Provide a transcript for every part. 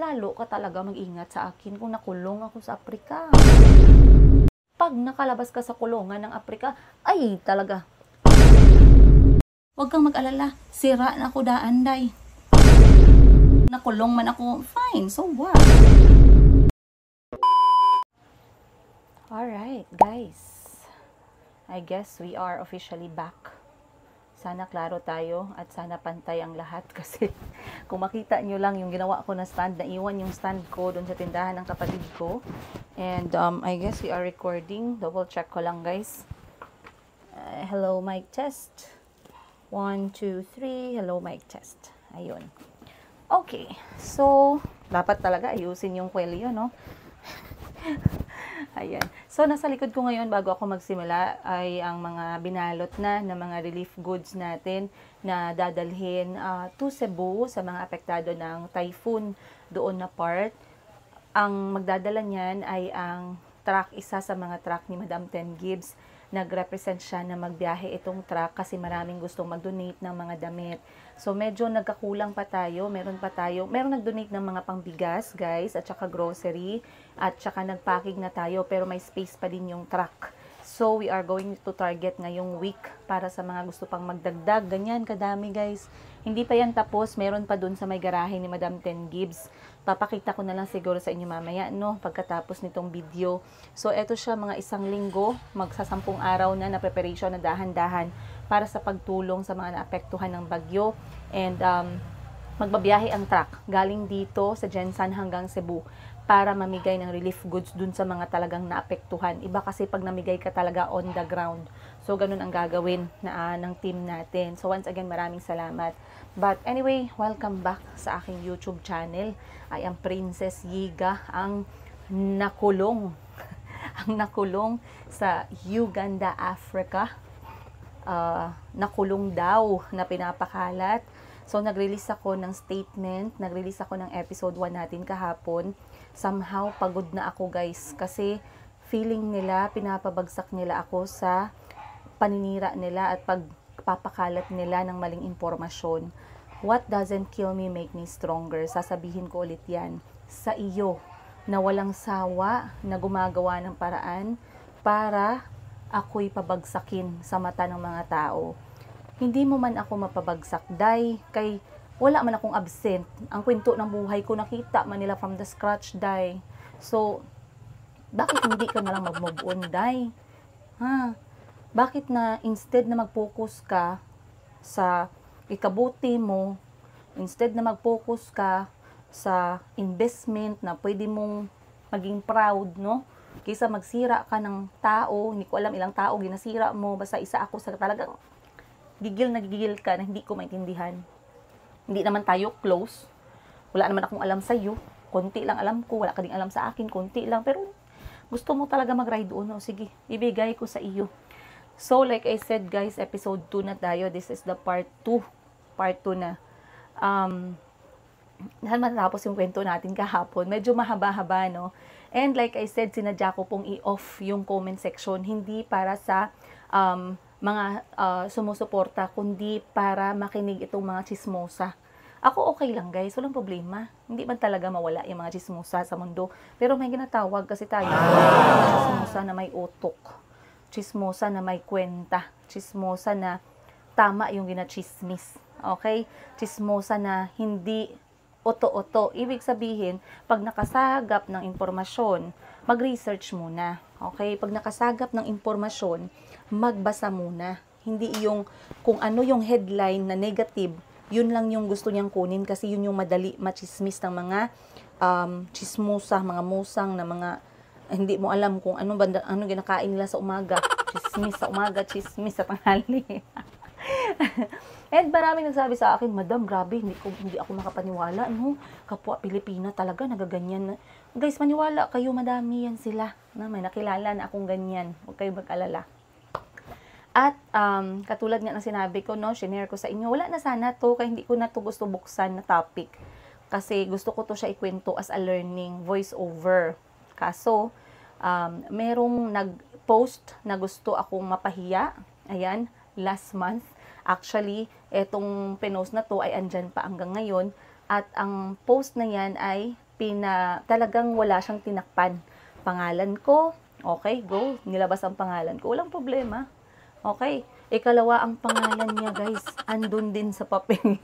lalo ka talaga mag-ingat sa akin kung nakulong ako sa Africa. Pag nakalabas ka sa kulungan ng Africa, ay talaga. Huwag kang mag-alala, sira na ako daan, day. Nakulong man ako, fine, so what? Alright, guys. I guess we are officially back. Sana klaro tayo at sana pantay ang lahat kasi kung makita nyo lang yung ginawa ko na stand, naiwan yung stand ko doon sa tindahan ng kapatid ko. And I guess we are recording. Double check ko lang, guys. Hello, mic test. 1, 2, 3. Hello, mic test. Ayun. Okay. So, dapat talaga ayusin yung kwelyo, no? Ayan. So, nasa likod ko ngayon bago ako magsimula ay ang mga binalot na mga relief goods natin na dadalhin to Cebu sa mga apektado ng typhoon doon na part. Ang magdadala niyan ay ang truck, isa sa mga truck ni Madam Ten Gibbs. Nag-represent siya na magbiyahe itong truck kasi maraming gustong mag-donate ng mga damit. So, medyo nagkakulang pa tayo. Meron nag-donate ng mga pangbigas, guys, at saka grocery, at saka nag-packing na tayo, pero may space pa din yung truck. So, we are going to target ngayong week para sa mga gusto pang magdagdag. Ganyan, kadami, guys. Hindi pa yan tapos. Meron pa dun sa may garahe ni Madam Ten Gibbs. Papakita ko na lang siguro sa inyo mamaya, no? Pagkatapos nitong video. So, eto siya, mga 1 linggo, magsasampung araw na preparation na dahan-dahan para sa pagtulong sa mga naapektuhan ng bagyo. And, magbabiyahe ang truck galing dito sa Jensan hanggang Cebu para mamigay ng relief goods dun sa mga talagang naapektuhan. Iba kasi pag namigay ka talaga on the ground. So, ganun ang gagawin ng team natin. So, once again, maraming salamat. But anyway, welcome back sa aking YouTube channel. I am Princess Yiga, ang nakulong. Ang nakulong sa Uganda, Africa. Nakulong daw na pinapakalat. So, nag-release ako ng statement, nag-release ako ng episode 1 natin kahapon. Somehow, pagod na ako, guys, kasi feeling nila, pinapabagsak nila ako sa paninira nila at pagpapakalat nila ng maling impormasyon. What doesn't kill me make me stronger. Sasabihin ko ulit yan sa iyo na walang sawa na gumagawa ng paraan para ako'y pabagsakin sa mata ng mga tao. Hindi mo man ako mapabagsak, day, kay wala man akong absent. Ang kwento ng buhay ko, nakita man nila from the scratch, day. So, bakit hindi ka na lang mag-move on, day? Ha? Bakit na instead na mag-focus ka sa ikabuti mo, instead na mag-focus ka sa investment na pwede mong maging proud, no? Kaysa magsira ka ng tao, hindi ko alam ilang tao ginasira mo, basta isa ako sa talagang gigil ka na hindi ko maintindihan. Hindi naman tayo close. Wala naman akong alam sa iyo. Konti lang alam ko, wala ka ding alam sa akin, konti lang. Pero gusto mo talaga mag-ride doon, sige, ibigay ko sa iyo. So, like I said, guys, episode 2 na tayo. This is the part 2. Part 2 na. Matapos yung kwento natin kahapon. Medyo mahaba-haba, no? And like I said, sinadya ko pong i-off yung comment section. Hindi para sa mga sumusuporta, kundi para makinig itong mga chismosa. Ako okay lang, guys. Walang problema. Hindi man talaga mawala yung mga chismosa sa mundo. Pero may ginatawag kasi tayo. Chismosa na may utok. Chismosa na may kwenta. Chismosa na tama yung ginachismis. Okay? Chismosa na hindi oto-oto. Ibig sabihin, pag nakasagap ng impormasyon, mag-research muna. Okay? Pag nakasagap ng impormasyon, magbasa muna. Hindi yung kung ano yung headline na negative, yun lang yung gusto niyang kunin kasi yun yung madali machismis ng mga chismosa, mga musang na mga hindi mo alam kung ano ginakain nila sa umaga. Chismis sa umaga, chismis sa tanghali. And maraming nagsabi sa akin, Madam, grabe, hindi ako makapaniwala, no? Kapwa Pilipina talaga, nagaganyan. Guys, maniwala kayo, madami yan sila. Na may nakilala na akong ganyan. Huwag kayo mag-alala. At katulad nga ng sinabi ko, no, shinare ko sa inyo, wala na sana to, kaya hindi ko na to gusto buksan na topic. Kasi gusto ko to siya ikwento as a learning, voice over. Kaso, merong nag-post na gusto akong mapahiya. Ayan, last month. Actually, etong pinost na to ay andyan pa hanggang ngayon. At ang post na yan ay talagang wala siyang tinakpan. Pangalan ko, okay, go, nilabas ang pangalan ko, walang problema. Okay, ikalawa, ang pangalan niya guys, andun din sa papel.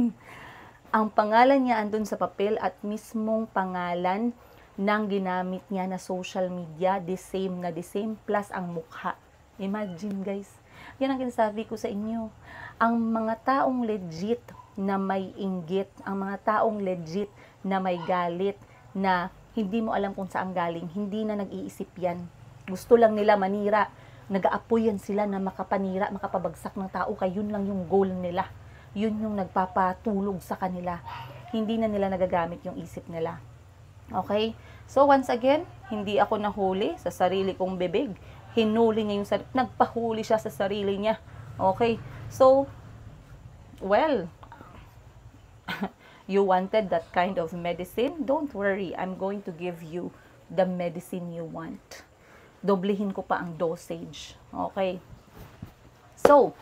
Ang pangalan niya andun sa papel at mismong pangalan ng ginamit niya na social media, the same, plus ang mukha. Imagine guys, yan ang sinasabi ko sa inyo. Ang mga taong legit na may inggit, ang mga taong legit na may galit, na hindi mo alam kung saan galing, hindi na nag-iisip yan. Gusto lang nila manira. Nag-aapoy yan sila na makapanira, makapabagsak ng tao, kaya yun lang yung goal nila. Yun yung nagpapatulog sa kanila. Hindi na nila nagagamit yung isip nila. Okay? So once again, hindi ako nahuli sa sarili kong bibig. Hinuli niya yung sarili, nagpahuli siya sa sarili niya. Okay? So, well, you wanted that kind of medicine? Don't worry, I'm going to give you the medicine you want. Doblehin ko pa ang dosage. Okay? So,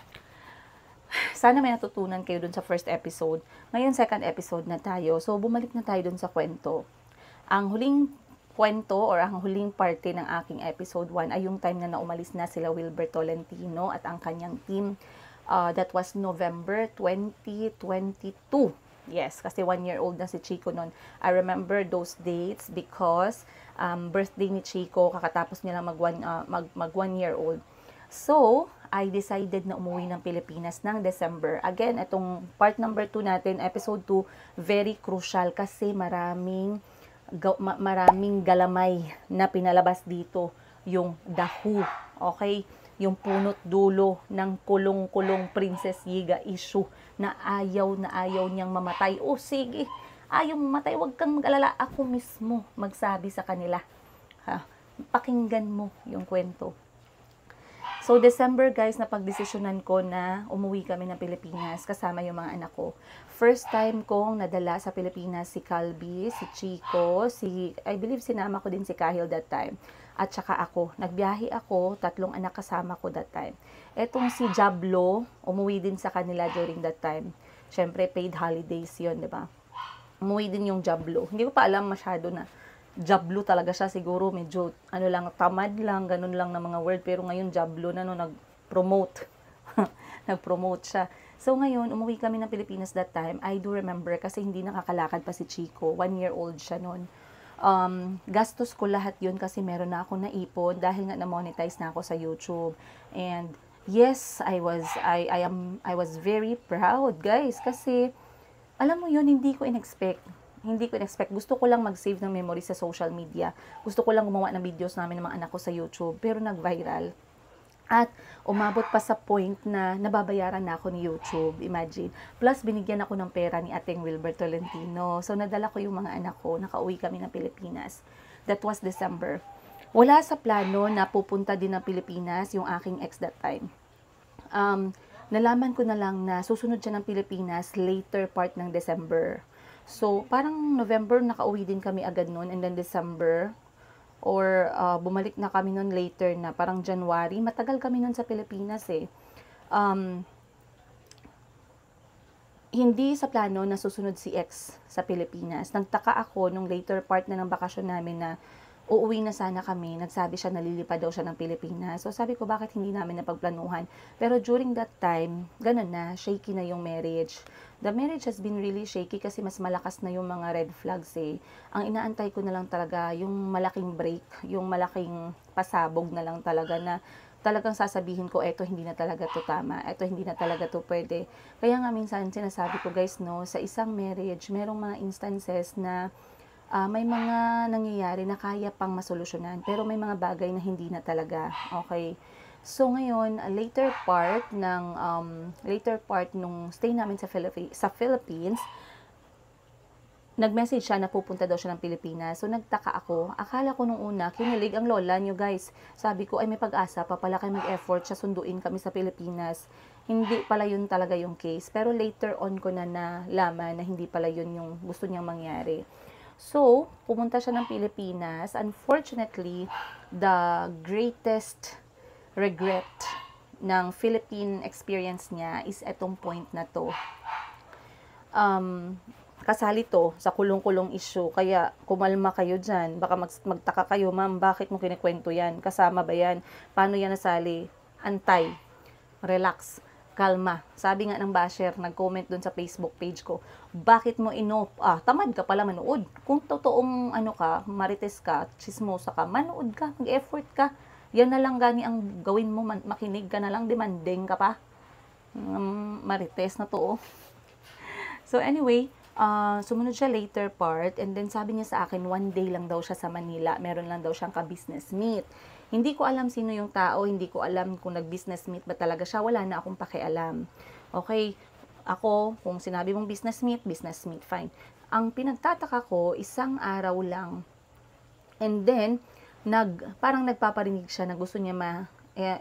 sana may natutunan kayo dun sa first episode. Ngayon, second episode na tayo. So, bumalik na tayo dun sa kwento. Ang huling kwento or ang huling parte ng aking episode 1 ay yung time na naumalis na sila Wilber Tolentino at ang kanyang team. That was November 2022. Yes, kasi 1-year-old na si Chico noon. I remember those dates because birthday ni Chico, kakatapos nila mag 1-year-old. So, I decided na umuwi ng Pilipinas ng December. Again, itong part number 2 natin, episode 2, very crucial kasi maraming galamay na pinalabas dito. Yung The Who, okay? Yung punot dulo ng kulong-kulong Princess Yiga issue na ayaw niyang mamatay. O sige, ayaw mamatay, huwag kang mag-alala. Ako mismo magsabi sa kanila. Ha? Pakinggan mo yung kwento. So, December guys, napagdesisyonan ko na umuwi kami ng Pilipinas kasama yung mga anak ko. First time kong nadala sa Pilipinas si Calby, si Chico, I believe sinama ko din si Kahil that time. At saka ako. Nagbiyahe ako, 3 anak kasama ko that time. Etong si Jablo, umuwi din sa kanila during that time. Syempre, paid holidays yun, di ba? Umuwi din yung Jablo. Hindi ko pa alam masyado na Jablo talaga siya, siguro medyo tamad lang, ganun lang na mga word, pero ngayon Jablo na nag-promote. Nag-promote siya. So ngayon, umuwi kami ng Pilipinas that time. I do remember kasi hindi nakakalakad pa si Chico. 1-year-old siya noon. Gastos ko lahat yun kasi meron na ako naipon dahil nga na-monetize na ako sa YouTube. And yes, I was very proud, guys, kasi alam mo yun, hindi ko in-expect. Gusto ko lang mag-save ng memory sa social media. Gusto ko lang gumawa ng videos namin ng mga anak ko sa YouTube. Pero nag-viral. At umabot pa sa point na nababayaran na ako ni YouTube. Imagine. Plus, binigyan ako ng pera ni Ating Wilber Tolentino. So, nadala ko yung mga anak ko. Nakauwi kami ng Pilipinas. That was December. Wala sa plano na pupunta din ng Pilipinas yung aking ex that time. Nalaman ko na lang na susunod siya ng Pilipinas later part ng December. So, parang November, nakauwi din kami agad noon, and then December, or bumalik na kami noon later na, parang January. Matagal kami noon sa Pilipinas eh. Hindi sa plano na susunod si ex sa Pilipinas. Nagtaka ako nung later part na ng bakasyon namin na uuwi na sana kami. Nagsabi siya, nalilipad daw siya ng Pilipinas. So, sabi ko, bakit hindi namin napagplanuhan? Pero during that time, ganun na, shaky na yung marriage. The marriage has been really shaky kasi mas malakas na yung mga red flags eh. Ang inaantay ko na lang talaga, yung malaking break, yung malaking pasabog na lang talaga na talagang sasabihin ko, eto hindi na talaga to tama, eto hindi na talaga to pwede. Kaya nga minsan sinasabi ko guys, no, sa isang marriage, merong mga instances na may mga nangyayari na kaya pang masolusyonan, pero may mga bagay na hindi na talaga. Okay. So ngayon, later part nung stay namin sa Philippines, nag-message siya na pupunta daw siya ng Pilipinas. So nagtaka ako. Akala ko nung una, kinilig ang lola niyo guys. Sabi ko, ay may pag-asa pa pala kayo mag-effort siya sunduin kami sa Pilipinas. Hindi pala yun talaga yung case. Pero later on ko na nalaman na hindi pala yun yung gusto niyang mangyari. So, pumunta siya ng Pilipinas. Unfortunately, the greatest regret ng Philippine experience niya is etong point na to. kasali to sa kulong-kulong issue. Kaya kumalma kayo dyan. Baka magtaka kayo, ma'am, bakit mo kinikwento yan? Kasama ba yan? Paano yan nasali? Antay. Relax. Kalma. Sabi nga ng basher, nag-comment dun sa Facebook page ko, bakit mo tamad ka pala manood. Kung totoong marites ka, chismosa ka, manood ka, mag-effort ka. Yan na lang gani ang gawin mo, makinig ka na lang, demanding ka pa. Marites na to. So anyway, sumunod siya later part, and then sabi niya sa akin, one day lang daw siya sa Manila, meron lang daw siyang ka-business meet. Hindi ko alam sino yung tao, hindi ko alam kung nag-business meet ba talaga siya, wala na akong pakialam. Okay, ako, kung sinabi mong business meet, fine. Ang pinagtataka ko, isang araw lang, and then, parang nagpaparinig siya na gusto niya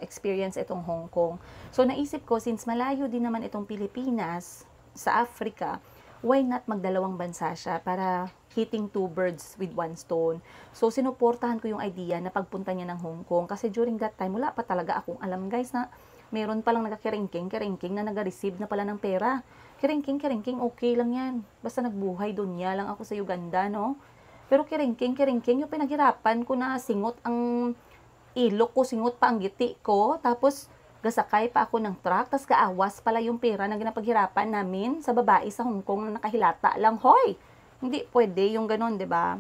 experience itong Hong Kong. So naisip ko, since malayo din naman itong Pilipinas sa Africa, why not magdalawang bansa siya para hitting two birds with one stone. So sinuportahan ko yung idea na pagpunta niya ng Hong Kong kasi during that time wala pa talaga akong alam guys na meron palang nagkakiringking na nag-receive na pala ng pera. Kiringking, okay lang yan. Basta nagbuhay dunya lang ako sa Uganda, no? Pero kiringking, yung pinaghirapan ko na singot ang ilok ko, singot pa ang giti ko, tapos gasakay pa ako ng truck, tapos kaawas pala yung pera na ginapaghirapan namin sa babae sa Hong Kong na nakahilata lang. Hoy! Hindi pwede yung ganun, 'di ba?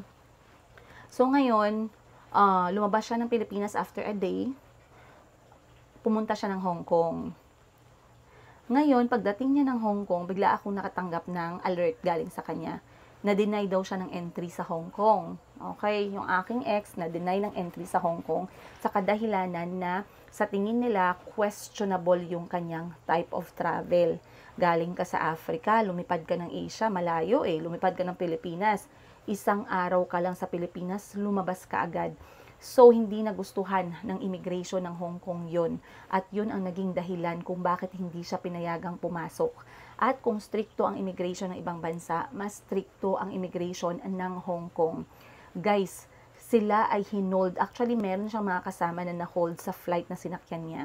So ngayon, lumabas siya ng Pilipinas after a day. Pumunta siya ng Hong Kong. Ngayon, pagdating niya ng Hong Kong, bigla akong nakatanggap ng alert galing sa kanya. Na-deny daw siya ng entry sa Hong Kong. Okay, yung aking ex na-deny ng entry sa Hong Kong sa kadahilanan na sa tingin nila questionable yung kanyang type of travel. Galing ka sa Africa, lumipad ka ng Asia, malayo lumipad ka ng Pilipinas. Isang araw ka lang sa Pilipinas, lumabas ka agad. So, hindi nagustuhan ng immigration ng Hong Kong yun. At yun ang naging dahilan kung bakit hindi siya pinayagang pumasok. At kung stricto ang immigration ng ibang bansa, mas stricto ang immigration ng Hong Kong. Guys, sila ay hinold. Actually, meron siyang mga kasama na na-hold sa flight na sinakyan niya.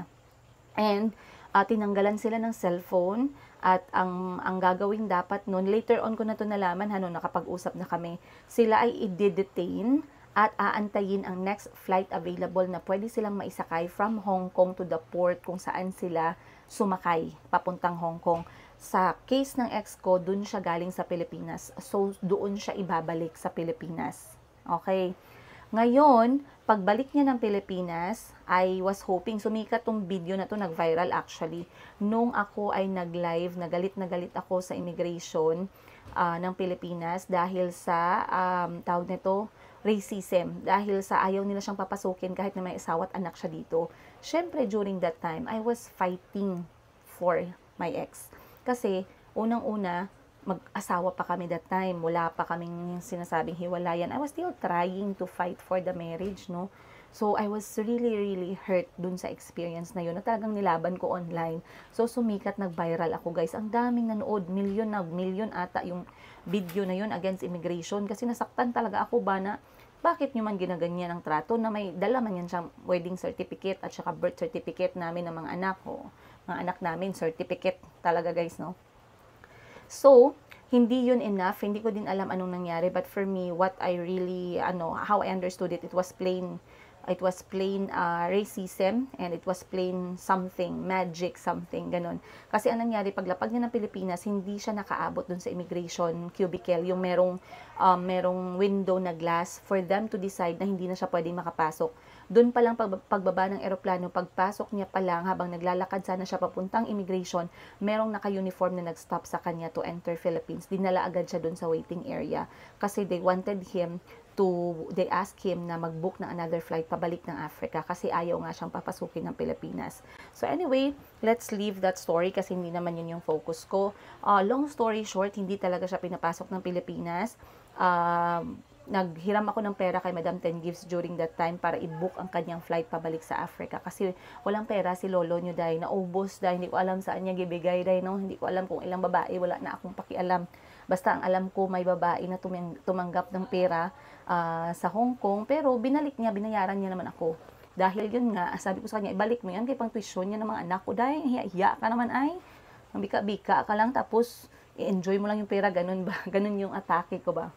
And, tinanggalan sila ng cellphone. At ang gagawin dapat nun, later on ko na to nalaman, nakapag-usap na kami, sila ay i-detain at aantayin ang next flight available na pwede silang maisakay from Hong Kong to the port kung saan sila sumakay papuntang Hong Kong. Sa case ng ex ko, dun siya galing sa Pilipinas. So, doon siya ibabalik sa Pilipinas. Okay. Ngayon, pagbalik niya ng Pilipinas, I was hoping, sumikat tong video na to, nag-viral actually, nung ako ay nag-live, na galit ako sa immigration ng Pilipinas dahil sa, tawag nito, racism. Dahil sa ayaw nila siyang papasukin kahit na may asawa at anak siya dito. Syempre, during that time, I was fighting for my ex. Kasi, unang-una, mag-asawa pa kami that time. Wala pa kaming sinasabing hiwalayan. I was still trying to fight for the marriage, no? So, I was really hurt dun sa experience na yun, na talagang nilaban ko online. So, sumikat, nag-viral ako, guys. Ang daming nanood, million ata yung video na yun against immigration. Kasi nasaktan talaga ako ba na, bakit nyo man ginaganyan ang trato na may dala man yan siyang wedding certificate at saka birth certificate namin ng mga anak ko. Mga anak namin, certificate talaga, guys, no? So, hindi yun enough. Hindi ko din alam anong nangyari. But for me, what I really, how I understood it, it was plain racism, and it was plain something, magic something, ganun. Kasi ang nangyari, paglapag niya ng Pilipinas, hindi siya nakaabot dun sa immigration cubicle, yung merong window na glass for them to decide na hindi na siya pwedeng makapasok. Doon pa lang pagbaba ng eroplano, pagpasok niya pa lang, habang naglalakad sana siya papuntang immigration, merong naka-uniform na nag-stop sa kanya to enter Philippines. Dinala agad siya doon sa waiting area. Kasi they asked him na mag-book ng another flight pabalik ng Africa kasi ayaw nga siyang papasukin ng Pilipinas. So anyway, let's leave that story kasi hindi naman yun yung focus ko. Long story short, hindi talaga siya pinapasok ng Pilipinas. Naghiram ako ng pera kay Madam Ten Gives during that time para i-book ang kanyang flight pabalik sa Africa kasi walang pera si lolo nyo dahil naubos dahil hindi ko alam saan niya gibigay dahil no? Hindi ko alam kung ilang babae, wala na akong pakialam. Basta ang alam ko may babae na tumanggap ng pera sa Hong Kong, pero binayaran niya naman ako. Dahil yun nga, sabi ko sa kanya, ibalik mo yan kay pang tuition niya ng mga anak ko dahil hiya ka naman ay, bika-bika ka lang tapos i-enjoy mo lang yung pera, ganun ba? Ganun yung atake ko ba?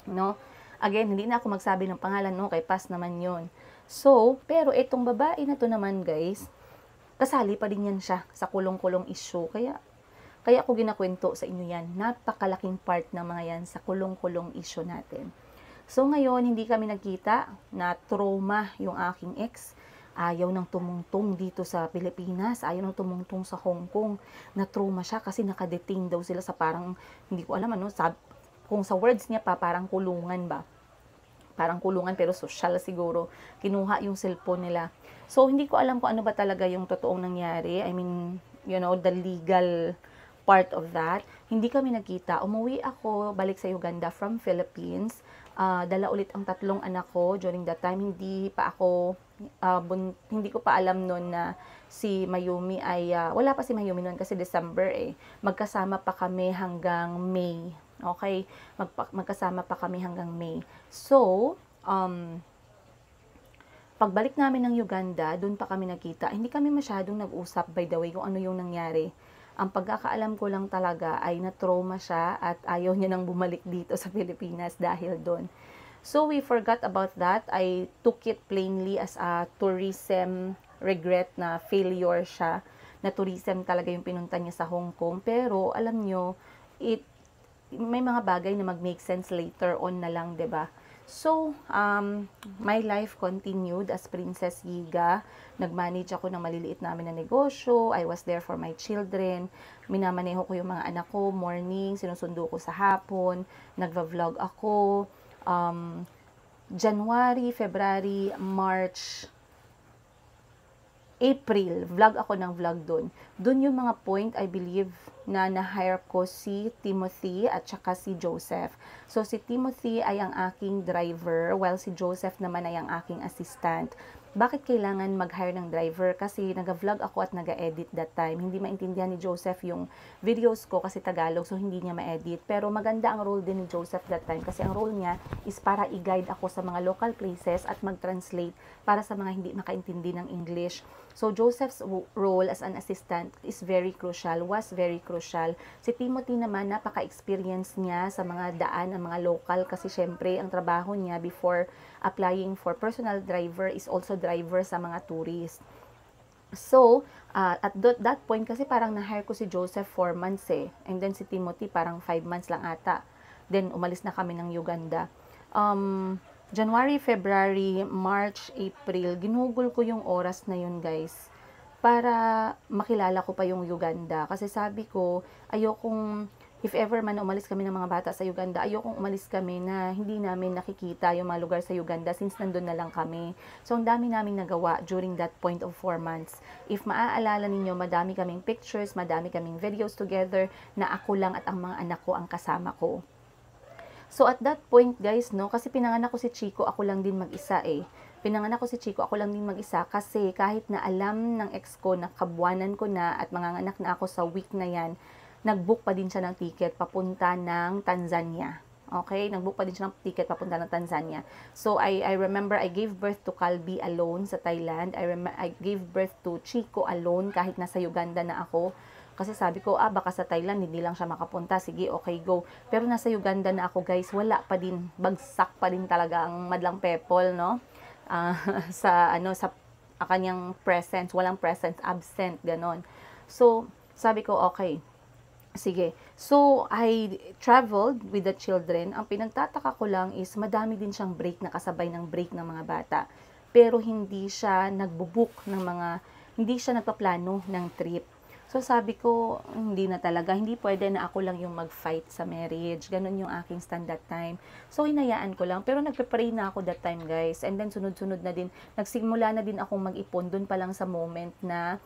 No? Again, hindi na ako magsabi ng pangalan, no? Kay Paz naman yon. So, pero itong babae na to naman, guys, kasali pa din yan siya sa kulong-kulong issue. Kaya ako ginakwento sa inyo yan. Napakalaking part ng mga yan sa kulong-kulong issue natin. So, ngayon, hindi kami nagkita. Na trauma yung aking ex. Ayaw nang tumungtong dito sa Pilipinas. Ayaw nang tumungtong sa Hong Kong. Na trauma siya kasi nakadetain daw sila sa parang, hindi ko alam ano, kung sa words niya pa, parang kulungan ba. Parang kulungan pero social siguro. Kinuha yung cellphone nila. So, hindi ko alam kung ano ba talaga yung totoong nangyari. I mean, you know, the legal part of that. Hindi kami nagkita. Umuwi ako, balik sa Uganda from Philippines. Dala ulit ang 3 anak ko. During that time, hindi ko pa alam noon na si Mayumi ay, wala pa si Mayumi noon kasi December eh. Magkasama pa kami hanggang May. Okay? Magkasama pa kami hanggang May. So, pagbalik namin ng Uganda, doon pa kami nakita. Hindi kami masyadong nag-usap, by the way, kung ano yung nangyari. Ang pagkakaalam ko lang talaga ay na-trauma siya at ayaw niya nang bumalik dito sa Pilipinas dahil doon. So, we forgot about that. I took it plainly as a tourism regret na failure siya. Na tourism talaga yung pinunta niya sa Hong Kong. Pero, alam nyo, may mga bagay na mag-make sense later on na lang, 'di ba? So, my life continued as Princess Giga. Nag-manage ako ng maliliit namin na negosyo. I was there for my children. Minamaneho ko yung mga anak ko, morning, sinusundo ko sa hapon. Nagva-vlog ako. January, February, March, April, vlog ako ng vlog doon. Doon yung mga point, I believe, na na-hire ko si Timothy at saka si Joseph. So, si Timothy ay ang aking driver, while si Joseph naman ay ang aking assistant. Bakit kailangan mag-hire ng driver? Kasi nag-vlog ako at nag-edit that time. Hindi maintindihan ni Joseph yung videos ko kasi Tagalog, so hindi niya ma-edit. Pero maganda ang role din ni Joseph that time kasi ang role niya is para i-guide ako sa mga local places at mag-translate para sa mga hindi makaintindi ng English. So, Joseph's role as an assistant is very crucial, was very crucial. Si Timothy naman, napaka-experience niya sa mga daan ng mga local kasi syempre, ang trabaho niya before applying for personal driver is also driver sa mga tourist. So, at that point kasi parang na-hire ko si Joseph 4 months eh. And then si Timothy parang 5 months lang ata. Then, umalis na kami ng Uganda. January, February, March, April, ginugol ko yung oras na yun, guys, para makilala ko pa yung Uganda. Kasi sabi ko, ayokong, if ever man umalis kami ng mga bata sa Uganda, ayokong umalis kami na hindi namin nakikita yung mga lugar sa Uganda since nandun na lang kami. So, ang dami naming nagawa during that point of 4 months. If maaalala ninyo, madami kaming pictures, madami kaming videos together na ako lang at ang mga anak ko ang kasama ko. So, at that point, guys, no, kasi pinanganak ko si Chico, ako lang din mag-isa eh. Pinanganak ko si Chico, ako lang din mag-isa kasi kahit na alam ng ex ko na kabuanan ko na at manganganak na ako sa week na yan, nag-book pa din siya ng ticket papunta ng Tanzania. Okay? Nag-book pa din siya ng ticket papunta ng Tanzania. So, I remember I gave birth to Calbi alone sa Thailand. I gave birth to Chico alone kahit nasa Uganda na ako. Kasi sabi ko, baka sa Thailand, hindi lang siya makapunta. Sige, okay, go. Pero nasa Uganda na ako, guys, wala pa din. Bagsak pa din talaga ang madlang pepol, no? Sa kanyang presence. Walang presence, absent, ganon. So, sabi ko, okay. Sige. So, I traveled with the children. Ang pinagtataka ko lang is, madami din siyang break na kasabay ng break ng mga bata. Pero hindi siya nagbubook ng hindi siya nagpaplano ng trip. So, sabi ko, hindi na talaga. Hindi pwede na ako lang yung mag-fight sa marriage. Ganon yung aking stand that time. So, hinayaan ko lang. Pero nagpe-pray na ako that time, guys. And then, sunod-sunod na din. Nagsimula na din akong mag-ipon dun pa lang sa moment na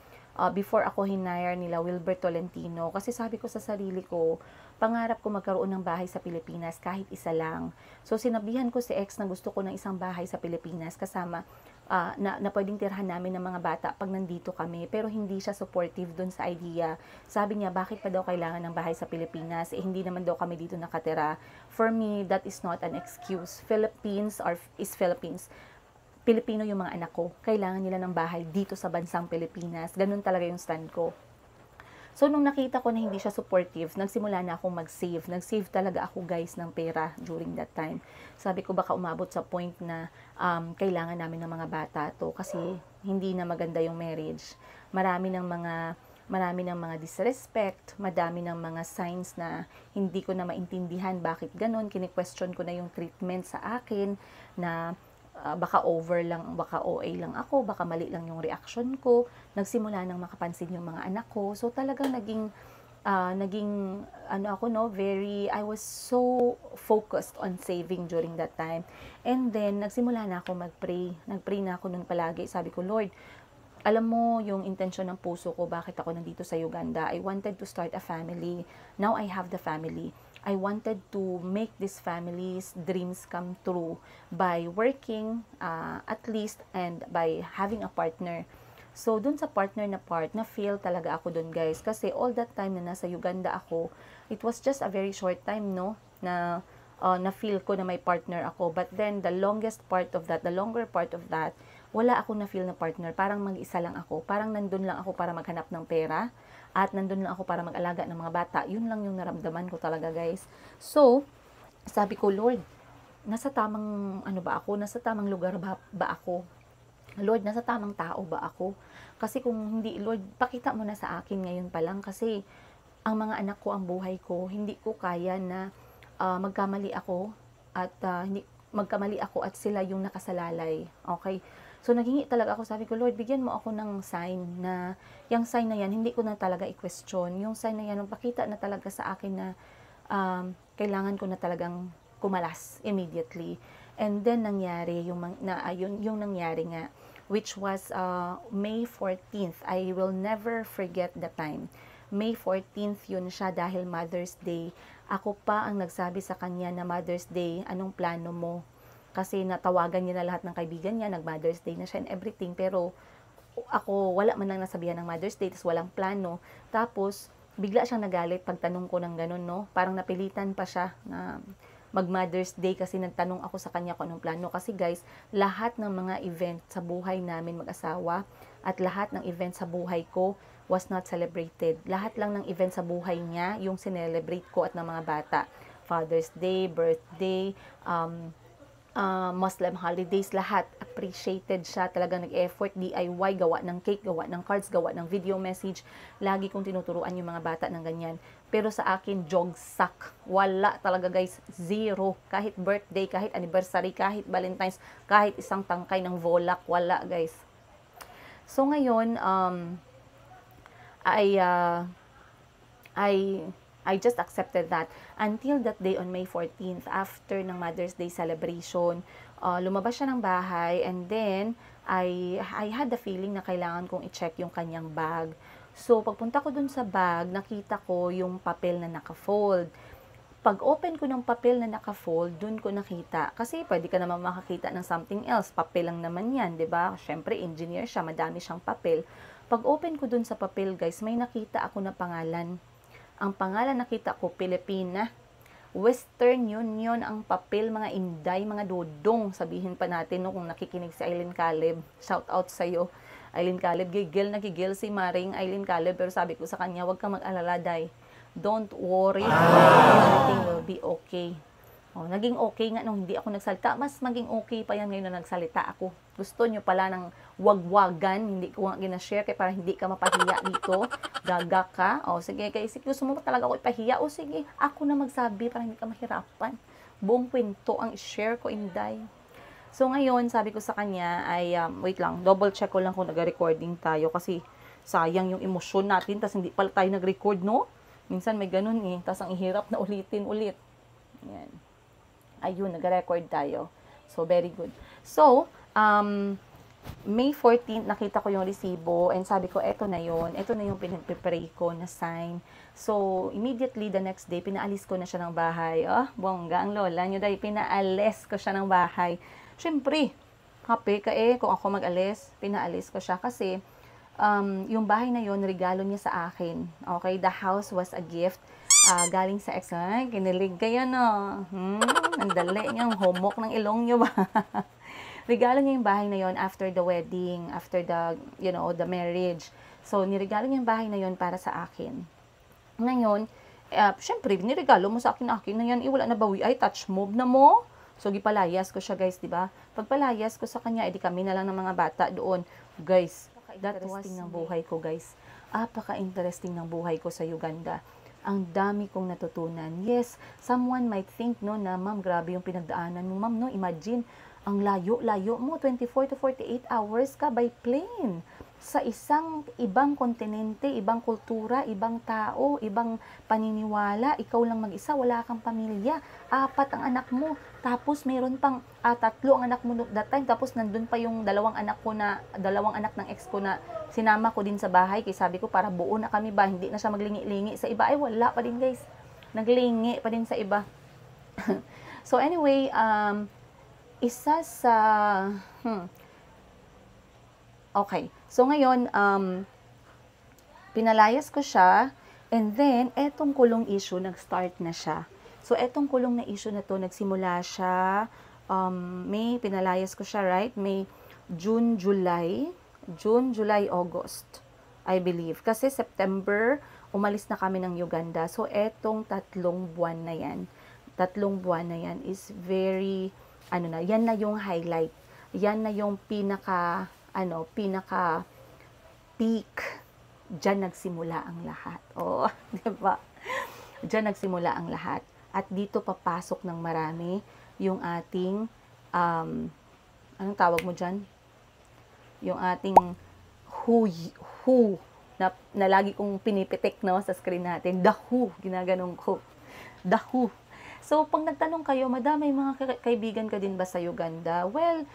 before ako hinire nila Wilbert Tolentino. Kasi sabi ko sa sarili ko, pangarap ko magkaroon ng bahay sa Pilipinas kahit isa lang. So, sinabihan ko si ex na gusto ko ng isang bahay sa Pilipinas kasama na pwedeng tirhan namin ng mga bata pag nandito kami, pero hindi siya supportive dun sa idea. Sabi niya, bakit pa daw kailangan ng bahay sa Pilipinas? Hindi naman daw kami dito nakatira. For me, that is not an excuse. Philippines is Philippines. Pilipino yung mga anak ko. Kailangan nila ng bahay dito sa bansang Pilipinas. Ganun talaga yung stand ko. So, nung nakita ko na hindi siya supportive, nagsimula na akong mag-save. Nag-save talaga ako, guys, ng pera during that time. Sabi ko, baka umabot sa point na kailangan namin ng mga bata to kasi hindi na maganda yung marriage. Marami ng mga disrespect, madami ng mga signs na hindi ko na maintindihan bakit ganun. Kini-question ko na yung treatment sa akin na baka over lang, baka OA lang ako, baka mali lang yung reaction ko. Nagsimula nang makapansin yung mga anak ko. So talagang naging I was so focused on saving during that time. And then nagsimula na ako mag-pray. Nag-pray na ako nun palagi. Sabi ko, Lord, alam mo yung intensyon ng puso ko, bakit ako nandito sa Uganda. I wanted to start a family. Now I have the family. I wanted to make this family's dreams come true by working at least and by having a partner. So, dun sa partner na part, na-feel talaga ako dun, guys. Kasi all that time na nasa Uganda ako, it was just a very short time, no? Na na-feel ko na may partner ako. But then, the longer part of that, wala ako na-feel na partner. Parang mag-isa lang ako. Parang nandun lang ako para maghanap ng pera. At nandun lang ako para mag-alaga ng mga bata. Yun lang yung naramdaman ko talaga, guys. So, sabi ko, Lord, nasa tamang, nasa tamang lugar ba ako? Lord, nasa tamang tao ba ako? Kasi kung hindi, Lord, pakita mo na sa akin ngayon pa lang. Kasi, ang mga anak ko, ang buhay ko, hindi ko kaya na magkamali ako at sila yung nakasalalay. Okay? So, naghingi talaga ako, sabi ko, Lord, bigyan mo ako ng sign na, yung sign na yan, hindi ko na talaga i-question. Yung sign na yan, pakita na talaga sa akin na kailangan ko na talagang kumalas immediately. And then, nangyari, yung nangyari nga, which was May 14th. I will never forget the time. May 14th yun siya dahil Mother's Day. Ako pa ang nagsabi sa kanya na Mother's Day, anong plano mo? Kasi natawagan niya na lahat ng kaibigan niya, nag-Mother's Day na siya and everything. Pero ako, wala man lang nasabihan ng Mother's Day, tapos walang plano. Tapos, bigla siyang nagalit pagtanong ko ng ganun, no? Parang napilitan pa siya na mag-Mother's Day kasi nagtanong ako sa kanya kung anong plano. Kasi guys, lahat ng mga event sa buhay namin mag-asawa at lahat ng event sa buhay ko was not celebrated. Lahat lang ng event sa buhay niya, yung sinelebrate ko at ng mga bata. Father's Day, birthday, Muslim holidays, lahat appreciated siya, talagang nag-effort, DIY, gawa ng cake, gawa ng cards, gawa ng video message, lagi kong tinuturuan yung mga bata ng ganyan. Pero sa akin, jogsak, wala talaga guys, zero, kahit birthday, kahit anniversary, kahit Valentine's, kahit isang tangkay ng volak, wala guys. So ngayon, I just accepted that until that day on May 14th, after ng Mother's Day celebration, lumabas siya ng bahay and then I had the feeling na kailangan kong i-check yung kanyang bag. So, pagpunta ko dun sa bag, nakita ko yung papel na naka-fold. Pag open ko ng papel na naka-fold, dun ko nakita. Kasi pwede ka naman makakita ng something else. Papel lang naman yan, 'di ba? Syempre, engineer siya, madami siyang papel. Pag open ko dun sa papel, guys, may nakita ako na pangalan. Ang pangalan nakita ko, Pilipina. Western Union ang papel, mga inday, mga dodong. Sabihin pa natin, no, kung nakikinig si Eileen Caleb. Shout out sa'yo, Eileen Caleb. Gigil na gigil si Maring Eileen Caleb. Pero sabi ko sa kanya, huwag kang mag-alala, day. Don't worry. Everything will be okay. Naging okay nga nung hindi ako nagsalita. Mas maging okay pa yan ngayon na nagsalita ako. Gusto nyo pala ng wagwagan, hindi ko nga ginashare kaya para hindi ka mapahiya dito. Gaga ka. Sige, guys, gusto mo talaga ako ipahiya? Sige, ako na magsabi para hindi ka mahirapan. Buong kwento ang i-share ko, Inday. So, ngayon, sabi ko sa kanya ay, wait lang, double check ko lang kung nag-recording tayo kasi sayang yung emosyon natin, tas hindi pala tayo nag-record, no? Minsan may ganun tas ang ihirap na ulitin ulit. Yan. Ayun, nag-record tayo. So, very good. So, May 14th, nakita ko yung resibo and sabi ko, eto na yun. Eto na yung pinag-pray ko na sign. So, immediately the next day, pinaalis ko na siya ng bahay. Bongga ang lola nyo dahil pinaalis ko siya ng bahay. Siyempre, happy ka kung ako mag-alis, pinaalis ko siya kasi yung bahay na yun, regalo niya sa akin. Okay, the house was a gift. Galing sa ex, kinilig kayo, no? Ang dali niyang homok ng ilong niyo ba? Regalo niya yung bahay na yon after the wedding, after the, the marriage. So, niregalo niya yung bahay na yon para sa akin. Ngayon, syempre, niregalo mo sa akin na yan, wala na bawi, ay, touch move na mo. So, gipalayas ko siya, guys, di ba? Pagpalayas ko sa kanya, edi kami na lang ng mga bata doon. Guys, that was ng buhay ko, guys. Apaka-interesting ng buhay ko sa Uganda. Ang dami kong natutunan. Yes, someone might think, no, na, ma'am, grabe yung pinagdaanan mo, ma'am, no? Imagine, ang layo-layo mo, 24 to 48 hours ka by plane. Sa isang ibang kontinente, ibang kultura, ibang tao, ibang paniniwala, ikaw lang mag-isa, wala kang pamilya, 4 ang anak mo, tapos mayroon pang 3 ang anak mo that time, tapos nandun pa yung 2 anak ng ex ko na sinama ko din sa bahay, kaya sabi ko para buo na kami ba, hindi na siya maglingi-lingi sa iba, ay wala pa din guys, naglingi pa din sa iba. So anyway, isa sa, okay. So, ngayon, pinalayas ko siya, and then, etong kulong issue, nag-start na siya. So, etong kulong na issue na to, nagsimula siya, May, pinalayas ko siya, right? May, June, July, August, I believe. Kasi September, umalis na kami ng Uganda. So, etong 3 buwan na yan, is very, yan na yung highlight. Yan na yung pinaka peak. Diyan nagsimula ang lahat. Oh, di ba? Diyan nagsimula ang lahat. At dito papasok ng marami yung ating, anong tawag mo dyan? Yung ating who na lagi kong pinipitik, no, sa screen natin. The who, ginaganong ko. The who. So, pag nagtanong kayo, madam, may mga kaibigan ka din ba sa Uganda? Well,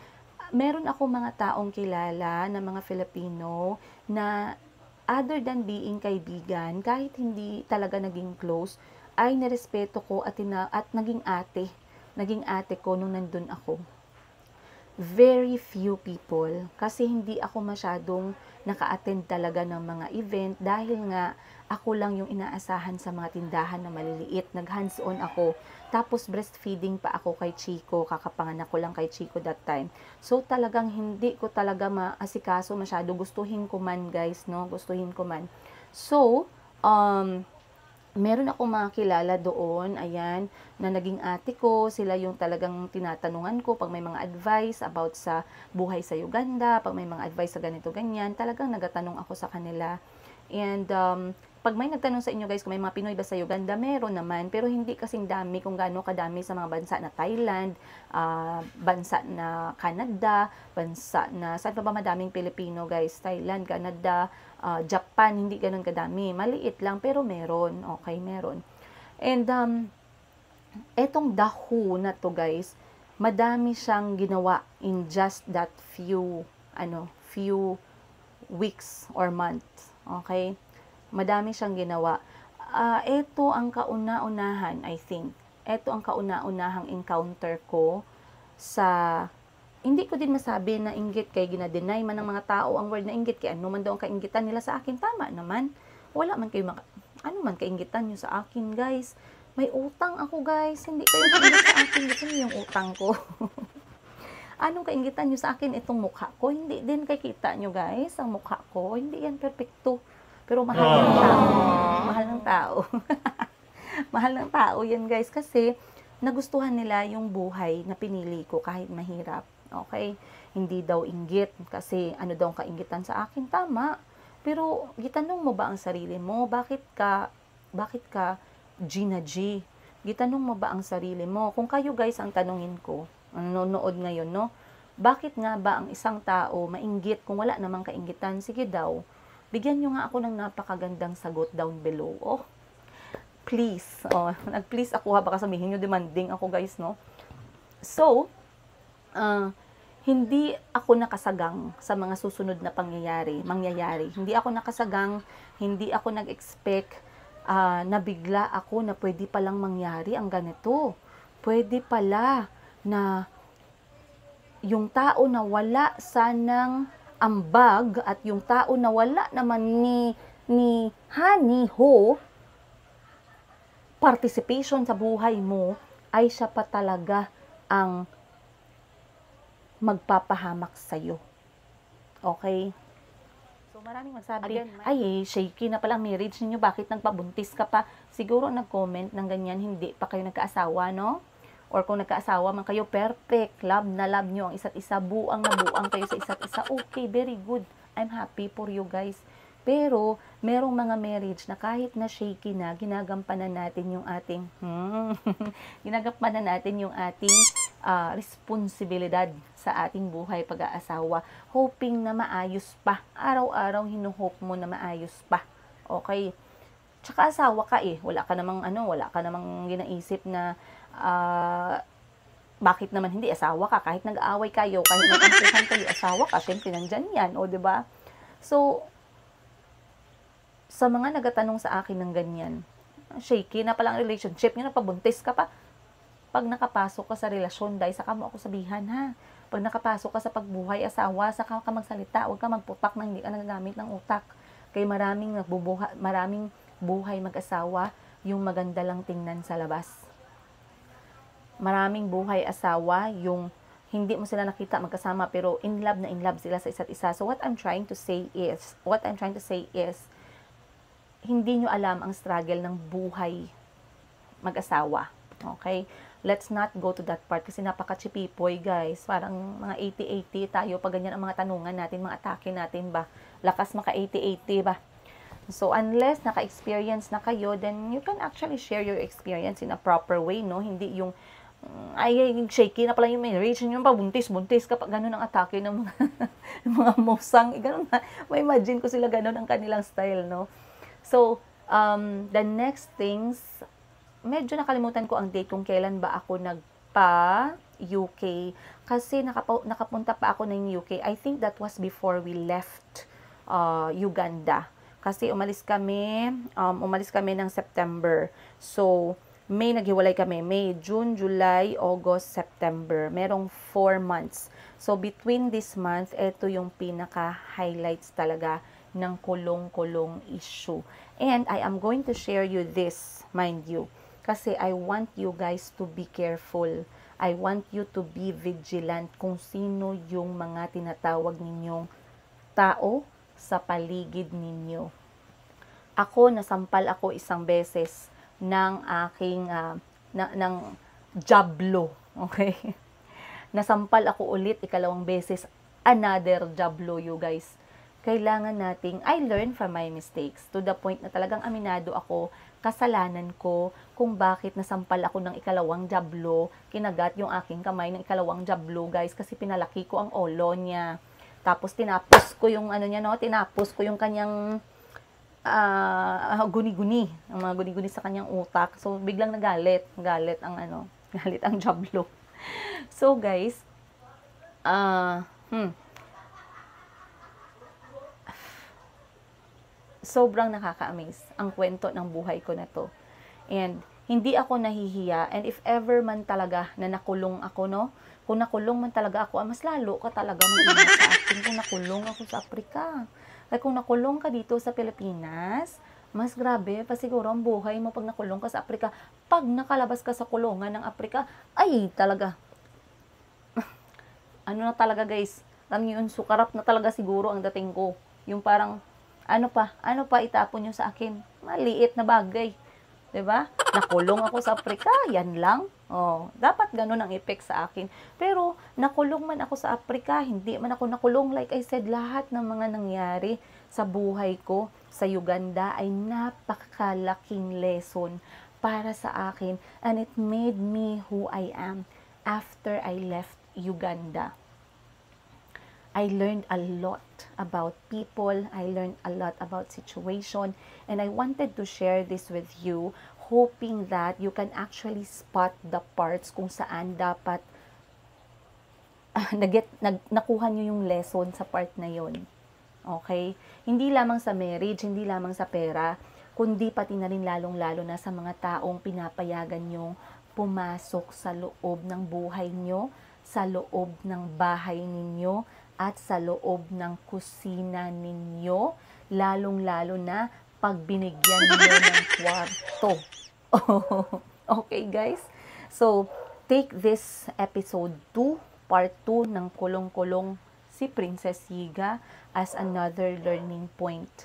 meron ako mga taong kilala na mga Filipino na other than being kaibigan, kahit hindi talaga naging close, ay nirespeto ko at naging ate ko nung nandun ako. Very few people, kasi hindi ako masyadong naka-attend talaga ng mga event dahil nga ako lang yung inaasahan sa mga tindahan na maliliit. Nag-hands-on ako. Tapos breastfeeding pa ako kay Chico. Kakapanganak ko lang kay Chico that time. So talagang hindi ko talaga maasikaso masyado. Gustuhin ko man, guys, no? Gustuhin ko man. So, meron ako mga kilala doon, ayan, na naging ate ko. Sila yung talagang tinatanungan ko pag may mga advice about sa buhay sa Uganda, pag may mga advice sa ganito, ganyan. Talagang nagatanong ako sa kanila. And, pag may nagtanong sa inyo guys, kung may mga Pinoy ba sa Uganda, meron naman, pero hindi kasing dami kung gaano kadami sa mga bansa na Thailand, bansa na Canada, bansa na, saan pa ba madaming Pilipino guys? Thailand, Canada, Japan, hindi ganun kadami. Maliit lang, pero meron. Okay, meron. And, etong The Who na to guys, madami siyang ginawa in just that few weeks or months. Okay? Madami siyang ginawa. Ito ang kauna-unahan, I think. Ito ang kauna-unahang encounter ko sa, hindi ko din masabi na inggit, kay gina-deny man ng mga tao ang word na inggit, kaya ano man daw ang kainggitan nila sa akin, tama naman. Wala man kayo, ano man kainggitan nyo sa akin, guys. May utang ako, guys. Hindi kayo kaingit sa akin, gusto nyo yung utang ko. Anong kainggitan nyo sa akin? Itong mukha ko, hindi din kay kita nyo, guys. Ang mukha ko, hindi yan perfecto. Pero mahal ng tao. Mahal ng tao. Mahal ng tao yan guys. Kasi nagustuhan nila yung buhay na pinili ko kahit mahirap. Okay? Hindi daw inggit. Kasi ano daw ang kainggitan sa akin. Tama. Pero gitanong mo ba ang sarili mo? Bakit ka Gina G? Gitanong mo ba ang sarili mo? Kung kayo guys ang tanungin ko, nanonood ngayon, no? Bakit nga ba ang isang tao mainggit kung wala namang kainggitan? Sige daw. Bigyan nyo nga ako ng napakagandang sagot down below. Oh, please. Oh, nag-please ako ha. Baka sabihin nyo, demanding ako guys, no? So, hindi ako nakasagang sa mga susunod na mangyayari. Hindi ako nakasagang, hindi ako nag-expect na bigla ako na pwede palang mangyari ang ganito. Pwede pala na yung tao na wala sanang ambag at yung tao na wala naman ni Ho, participation sa buhay mo, ay siya pa talaga ang magpapahamak sa'yo. Okay? So, maraming magsabi, ay, shaky na palang marriage ninyo, bakit nagpabuntis ka pa? Siguro nag-comment ng ganyan, hindi pa kayo nagkaasawa, no? Or kung nagkaasawa man kayo, perfect, love na love nyo ang isa't isa, buang na buang kayo sa isa't isa, okay, very good. I'm happy for you guys. Pero, merong mga marriage na kahit na shaky na, ginagampanan natin yung ating, ginagampanan natin yung ating responsibilidad sa ating buhay pag-aasawa. Hoping na maayos pa. Araw-araw hinuhope mo na maayos pa. Okay? Tsaka asawa ka eh. Wala ka namang ginaisip na, bakit naman hindi asawa ka? Kahit nag-aaway kayo, kahit nagkampuhan kayo, asawa ka, syempre nandyan yan. O, diba? So, sa mga nagatanong sa akin ng ganyan, shaky na palang relationship nyo, napabuntis ka pa. Pag nakapasok ka sa relasyon, dahil saka mo ako sabihan, ha? Pag nakapasok ka sa pagbuhay, asawa, saka ka magsalita, huwag ka magputak na hindi ka nagagamit ng utak. Kaya maraming buhay mag-asawa, yung maganda lang tingnan sa labas. Maraming buhay asawa, yung hindi mo sila nakita magkasama, pero in love sila sa isa't isa. So what I'm trying to say is, hindi nyo alam ang struggle ng buhay mag-asawa. Okay? Let's not go to that part kasi napaka-chipipoy, guys. Parang mga 80-80 tayo pag ganyan ang mga tanungan natin, mga atake natin ba. Lakas maka 80-80 ba. So, unless naka-experience na kayo, then you can actually share your experience in a proper way, no? Hindi yung, ay, shaky na pala yung marriage, yung pabuntis kapag ganun ang atake ng mga, mga musang. Ganun na. May imagine ko sila ganun ang kanilang style, no? So, the next things, medyo nakalimutan ko ang date kung kailan ba ako nagpa-UK. Kasi nakapunta pa ako ng UK. I think that was before we left Uganda. Kasi umalis kami ng September. So, May naghiwalay kami. May, June, July, August, September. Merong 4 months. So, between this month, ito yung pinaka-highlights talaga ng kulong-kulong issue. And I am going to share you this, mind you. Kasi I want you guys to be careful. I want you to be vigilant kung sino yung mga tinatawag ninyong tao sa paligid ninyo. Nasampal ako isang beses ng aking ng jablo. Okay? Nasampal ako ulit ikalawang beses, another jablo, you guys. Kailangan nating, I learn from my mistakes to the point na talagang aminado ako, kasalanan ko kung bakit nasampal ako ng ikalawang jablo, kinagat yung aking kamay ng ikalawang jablo, guys, kasi pinalaki ko ang ulo niya. Tapos tinapos ko yung tinapos ko yung kanyang guni-guni, ang mga guni-guni sa kanyang utak. So biglang galit ang jablo. So guys, sobrang nakaka-amaze ang kwento ng buhay ko na to. And hindi ako nahihiya. And if ever man talaga na nakulong ako, no? Kung nakulong man talaga ako, mas lalo ka talaga mag-ingat sa akin kung nakulong ako sa Afrika. Kaya kung nakulong ka dito sa Pilipinas, mas grabe pa siguro ang buhay mo pag nakulong ka sa Afrika. Pag nakalabas ka sa kulungan ng Afrika, ay talaga. Ano na talaga, guys? Alam niyo yun, sukarap na talaga siguro ang dating ko. Yung parang, ano pa itapon nyo sa akin? Maliit na bagay. 'Di ba? Nakulong ako sa Afrika, yan lang. Oh, dapat ganun ang effect sa akin. Pero nakulong man ako sa Afrika, hindi man ako nakulong. Like I said, lahat ng mga nangyari sa buhay ko sa Uganda ay napakalaking lesson para sa akin, and it made me who I am after I left Uganda. I learned a lot about people. I learned a lot about situation. And I wanted to share this with you, hoping that you can actually spot the parts kung saan dapat nakuha nyo yung lesson sa part na yon. Okay? Hindi lamang sa marriage, hindi lamang sa pera, kundi pati na rin lalong-lalo na sa mga taong pinapayagan nyong pumasok sa loob ng buhay nyo, sa loob ng bahay ninyo, at sa loob ng kusina ninyo, lalong-lalo na pag binigyan niyo ng kwarto. Okay, guys? So, take this episode 2, part 2 ng Kulong-Kulong si Princess Yiga as another learning point.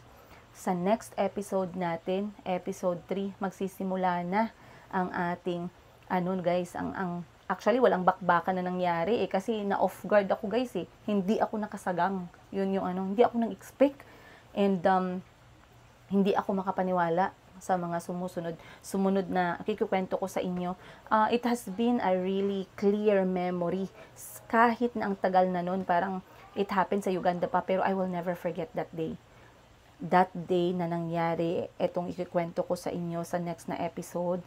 Sa next episode natin, episode 3, magsisimula na ang ating, guys, actually, walang bakbakan na nangyari kasi na-off guard ako guys Hindi ako nakasagang. Yun yung hindi ako nang-expect. And, hindi ako makapaniwala sa mga sumunod na kikikwento ko sa inyo. It has been a really clear memory. Kahit na ang tagal na nun, parang it happened sa Uganda pa, pero I will never forget that day. That day na nangyari, etong ikikwento ko sa inyo sa next na episode,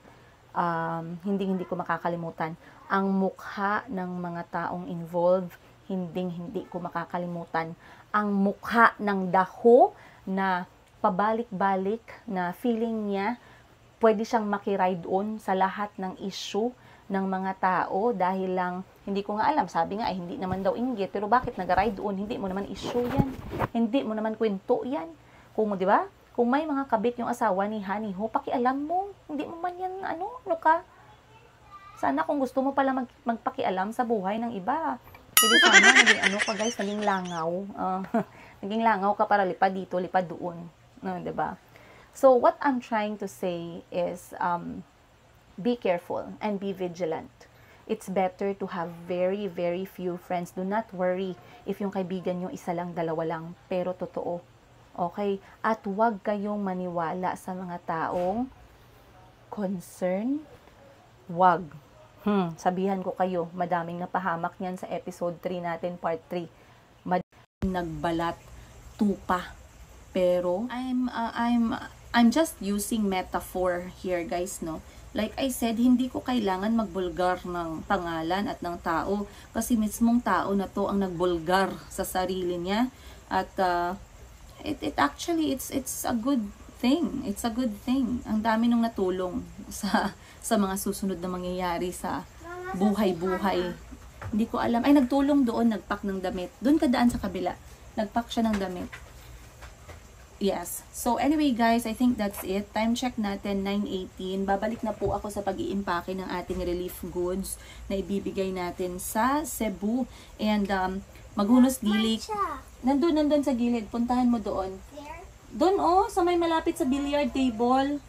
hindi ko makakalimutan. Ang mukha ng mga taong involved, hindi ko makakalimutan. Ang mukha ng daho na pabalik-balik na feeling niya pwede siyang makiride on sa lahat ng issue ng mga tao dahil lang, hindi ko nga alam, sabi nga hindi naman daw inggit, pero bakit nag-ride on? Hindi mo naman issue yan. Hindi mo naman kwento yan. Kung, di ba? Kung may mga kabit yung asawa ni Honey Ho, pakialam mo. Hindi mo man yan, ano ka? Sana kung gusto mo pala magpakialam sa buhay ng iba. Hindi sana, naging ka guys, naging langaw. Naging langaw ka para lipad dito, lipad doon. No, diba? So, what I'm trying to say is, be careful and be vigilant. It's better to have very, very few friends. Do not worry if yung kaibigan nyo isa lang, dalawa lang, pero totoo. Okay? At huwag kayong maniwala sa mga taong concern. Huwag. Sabihan ko kayo, madaming napahamak niyan sa episode 3 natin, part 3. Nagbalat, tupa. Pero I'm just using metaphor here, guys, no? Like I said, hindi ko kailangan magbulgar ng pangalan at ng tao kasi mismong tao na to ang nagbulgar sa sarili niya at it actually it's a good thing. It's a good thing. Ang dami nung natulong sa mga susunod na mangyayari sa buhay-buhay. Hindi ko alam. Ay, nagtulong doon, nagpack ng damit. Doon kadaan sa kabila. Nagpack siya ng damit. Yes. So, anyway guys, I think that's it. Time check natin, 9:18. Babalik na po ako sa pag-iimpake ng ating relief goods na ibibigay natin sa Cebu. And, maghunos dilik. Nandun sa gilid. Puntahan mo doon. Doon, sa may malapit sa billiard table.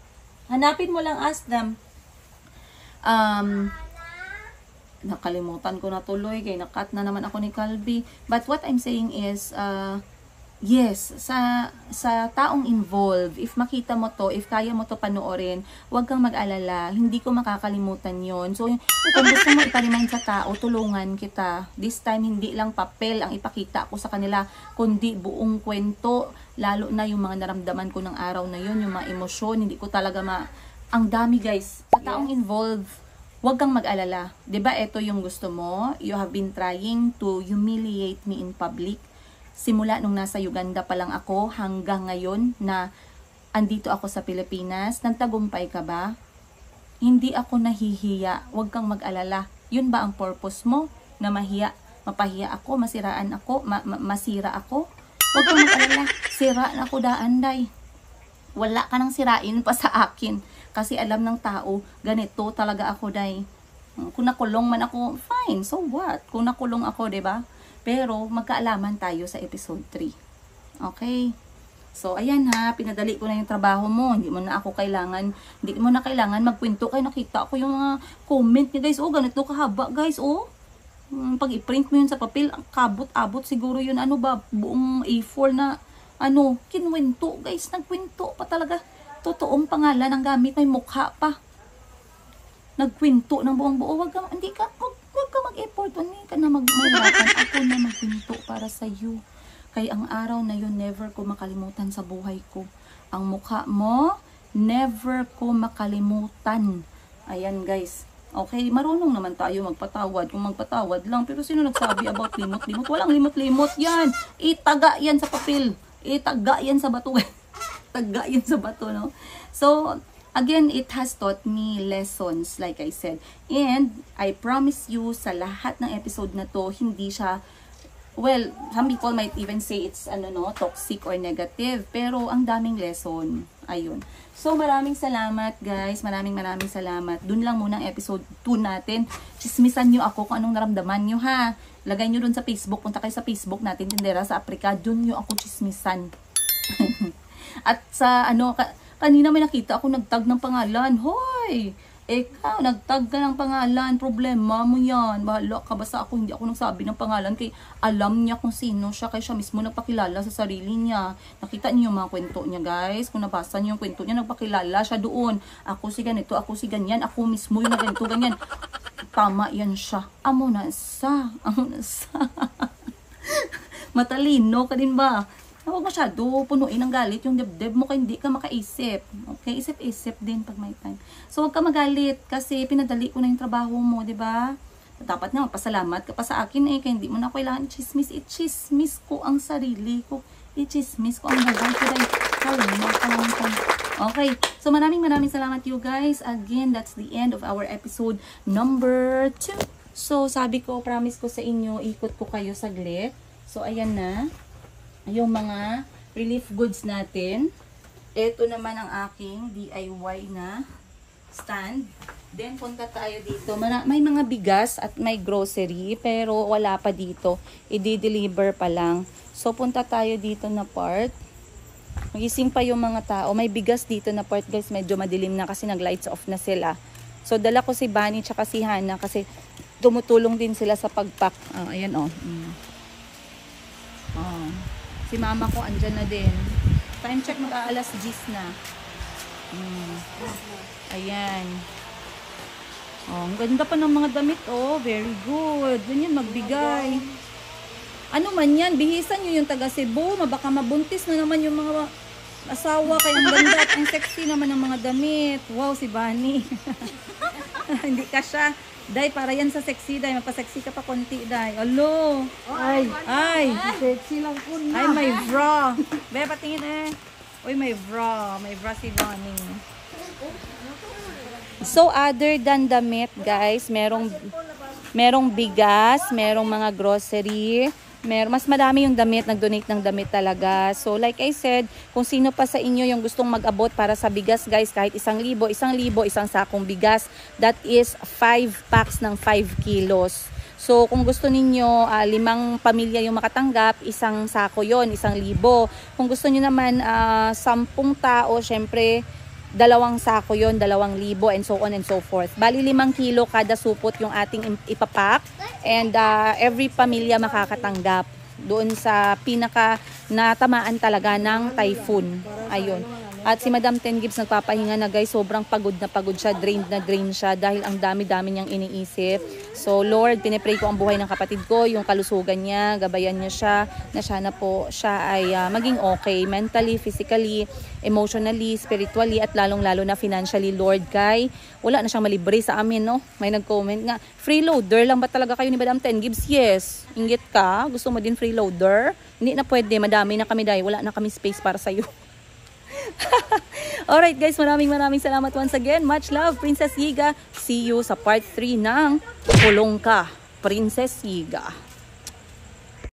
Hanapin mo lang, ask them. Nakalimutan ko na tuloy. Kaya nakat na naman ako ni Calvi. But what I'm saying is, yes, sa taong involved, if makita mo to, if kaya mo to panoorin, huwag kang mag-alala, hindi ko makakalimutan yon. So, kung gusto mo ipa-remind sa tao, tulungan kita. This time, hindi lang papel ang ipakita ko sa kanila, kundi buong kwento, lalo na yung mga naramdaman ko ng araw na yun, yung mga emosyon, hindi ko talaga ang dami guys, sa taong involved, huwag kang mag-alala. 'Di ba ito yung gusto mo? You have been trying to humiliate me in public. Simula nung nasa Uganda pa lang ako hanggang ngayon na andito ako sa Pilipinas, nagtagumpay ka ba? Hindi ako nahihiya. Huwag kang mag-alala. Yun ba ang purpose mo? Na mapahiya ako, masiraan ako, masira ako? Huwag kang mag-alala. Sira na ako daanday. Wala ka nang sirain pa sa akin. Kasi alam ng tao, ganito talaga ako, day. Kung nakulong man ako, fine. So what? Kung nakulong ako, 'di ba? Pero, magkaalaman tayo sa episode 3. Okay? So, ayan ha, pinadali ko na yung trabaho mo. Hindi mo na kailangan magkwento kayo. Nakita ko yung mga comment niya, guys. Ganito kahaba, guys. Pag i-print mo yun sa papel, ang kabot-abot siguro yun. Buong A4 na, kinwento, guys. Nagkwento pa talaga. Totoong pangalan ang gamit. May mukha pa. Nagkwento ng buong buo. Huwag ka mag-effort. Hindi ka na mahirapan. Ako na magpinto para sa iyo. Kaya ang araw na yun, never ko makalimutan sa buhay ko. Ang mukha mo, never ko makalimutan. Ayan guys. Okay, marunong naman tayo magpatawad. Kung magpatawad lang. Pero sino nagsabi about limot-limot? Walang limot-limot yan. Itaga yan sa papel. Itaga yan sa bato. Taga yan sa bato, no? So, again, it has taught me lessons, like I said. And, I promise you, sa lahat ng episode na to, hindi siya, well, some people might even say it's, toxic or negative. Pero, ang daming lesson. Ayun. So, maraming salamat, guys. Maraming salamat. Dun lang muna ang episode 2 natin. Chismisan nyo ako kung anong naramdaman nyo, ha? Lagay nyo dun sa Facebook. Punta kayo sa Facebook natin, Tindera sa Africa. Dun nyo ako chismisan. At sa ano, kanina may nakita ako nagtag ng pangalan. Hoy! Ikaw, nagtag ka ng pangalan. Problema mo yan. Bahala ka. Basta ako, hindi ako nagsabi ng pangalan. Kay alam niya kung sino siya. Kaya siya mismo nagpakilala sa sarili niya. Nakita niyo yung mga kwento niya, guys. Kung nabasa niyo yung kwento niya, nagpakilala siya doon. Ako si ganito, ako si ganyan. Ako mismo yung ganito, ganyan. Tama yan siya. Amo na sa. Matalino ka din ba? Huwag masyado punuin ng galit yung dibdib mo kaya hindi ka makaisip. Okay? Isip-isip din pag may time. So, huwag ka magalit kasi pinadali ko na yung trabaho mo, di ba? Dapat nga magpasalamat ka pa sa akin eh. Kaya hindi mo na kailangan i-chismis. I-chismis ko ang sarili ko. I-chismis ko ang buhay ko dahil kalma ka lang ko. Okay. So, maraming salamat you guys. Again, that's the end of our episode number 2. So, sabi ko, promise ko sa inyo, ikot ko kayo saglit. So, ayan na. Yung mga relief goods natin. Ito naman ang aking DIY na stand. Then, punta tayo dito. May mga bigas at may grocery, pero wala pa dito. I-deliver pa lang. So, punta tayo dito na part. Magising pa yung mga tao. May bigas dito na part, guys. Medyo madilim na kasi nag-lights off na sila. So, dala ko si Bunny tsaka si Hana kasi tumutulong din sila sa pagpack. Ayan, oh. Si mama ko andyan na din. Time check, mag-aalas 10 na. Ayan. Ang ganda pa ng mga damit. Very good. Ganyan, magbigay. Ano man yan, bihisan nyo yung taga Cebu. Baka mabuntis na naman yung mga asawa. Kaya ang ganda at ang sexy naman ng mga damit. Wow, si Bunny. Hindi ka siya. Day, para yan sa sexy, Day. Mapasexy ka pa konti, Day. Alo! Ay! Sexy lang po na. Ay, may bra. Be, patingin eh. Uy, may bra. May bra si Bonnie. So, other than damit, guys, merong bigas, merong mga grocery, mas madami yung damit, nag-donate ng damit talaga. So, like I said, kung sino pa sa inyo yung gustong mag-abot para sa bigas, guys, kahit 1,000, isang sakong bigas, that is 5 packs ng 5 kilos. So, kung gusto ninyo, 5 pamilya yung makatanggap, isang sako yon, 1,000. Kung gusto niyo naman, 10 tao, syempre, 2 sako yon, 2,000, and so on and so forth. Bali 5 kilo kada supot yung ating ipapak, and every pamilya makakatanggap doon sa pinaka natamaan talaga ng typhoon. Ayun. At si Madam Ten Gibbs nagpapahinga na, guys. Sobrang pagod na pagod siya, drained na drained siya dahil ang dami-dami niyang iniisip. So Lord, pinipray ko ang buhay ng kapatid ko, yung kalusugan niya, gabayan niya siya, na sana po siya ay maging okay mentally, physically, emotionally, spiritually, at lalong-lalo na financially, Lord. Kay wala na siyang malibre sa amin, no? May nag-comment nga, freeloader lang ba talaga kayo ni Madam Ten Gibbs? Yes. Inggit ka? Gusto mo din freeloader? Hindi na pwede, madami na kami dahil wala na kami space para sa'yo. Alright guys, maraming salamat once again. Much love, Princess Yiga. See you sa part 3 ng Kulong Ka, Princess Yiga.